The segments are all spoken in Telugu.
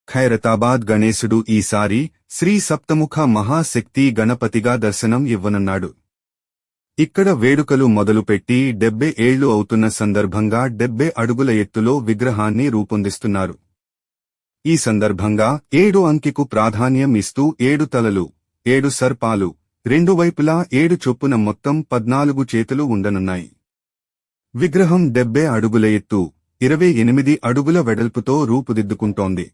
ఖైరతాబాద్ గణేశుడు ఈసారి శ్రీ సప్తముఖ మహాశక్తి గణపతిగా దర్శనం ఇవ్వనున్నాడు. ఇక్కడ వేడుకలు మొదలుపెట్టి 70 ఏళ్లు అవుతున్న సందర్భంగా 70 అడుగుల ఎత్తులో విగ్రహాన్ని రూపొందిస్తున్నారు. ఈ సందర్భంగా 7 అంకెకు ప్రాధాన్యం ఇస్తూ 7 తలలు, 7 సర్పాలు, రెండు వైపులా 7 చొప్పున మొత్తం 14 చేతులు ఉండనున్నాయి. విగ్రహం 70 అడుగుల ఎత్తు, 28 అడుగుల వెడల్పుతో రూపుదిద్దుకుంటోంది.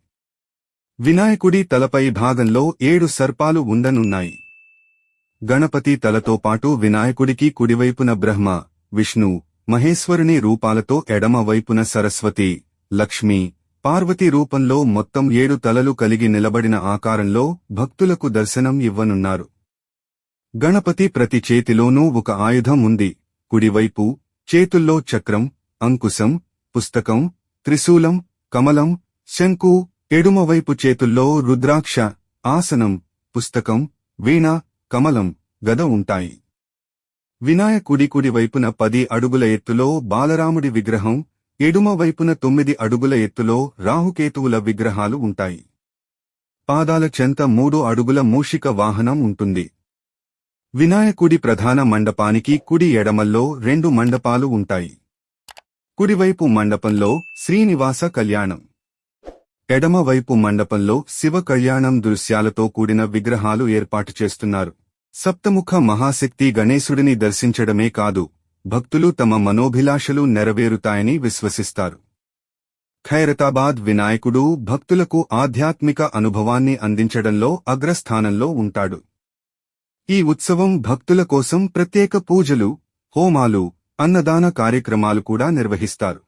వినాయకుడి తలపై భాగంలో 7 సర్పాలు ఉండనున్నాయి. గణపతి తలతో పాటు వినాయకుడికి కుడివైపున బ్రహ్మ, విష్ణు, మహేశ్వరుని రూపాలతో ఎడమ వైపున సరస్వతి, లక్ష్మి, పార్వతి రూపంలో మొత్తం 7 తలలు కలిగి నిలబడిన ఆకారంలో భక్తులకు దర్శనం ఇవ్వనున్నారు. గణపతి ప్రతి చేతిలోనూ ఒక ఆయుధం ఉంది. కుడివైపు చేతుల్లో చక్రం, అంకుశం, పుస్తకం, త్రిశూలం, కమలం, శంకు, ఎడుమవైపు చేతుల్లో రుద్రాక్ష, ఆసనం, పుస్తకం, వీణ, కమలం, గద ఉంటాయి. వినాయకుడి కుడివైపున 10 అడుగుల ఎత్తులో బాలరాముడి విగ్రహం, ఎడుమ వైపున 9 అడుగుల ఎత్తులో రాహుకేతువుల విగ్రహాలు ఉంటాయి. పాదాల చెంత 3 అడుగుల మూషిక వాహనం ఉంటుంది. వినాయకుడి ప్రధాన మండపానికి కుడి ఎడమల్లో 2 మండపాలు ఉంటాయి. కుడివైపు మండపంలో శ్రీనివాస కళ్యాణం, ఎడమవైపు మండపంలో శివ కళ్యాణం దృశ్యాలతో కూడిన విగ్రహాలు ఏర్పాటు చేస్తున్నారు. సప్తముఖ మహాశక్తి గణేశుడిని దర్శించడమే కాదు, భక్తులు తమ మనోభిలాషలు నెరవేరుతాయని విశ్వసిస్తారు. ఖైరతాబాద్ వినాయకుడు భక్తులకు ఆధ్యాత్మిక అనుభవాన్ని అందించడంలో అగ్రస్థానంలో ఉంటాడు. ఈ ఉత్సవం భక్తుల కోసం ప్రత్యేక పూజలు, హోమాలు, అన్నదాన కార్యక్రమాలు కూడా నిర్వహిస్తారు.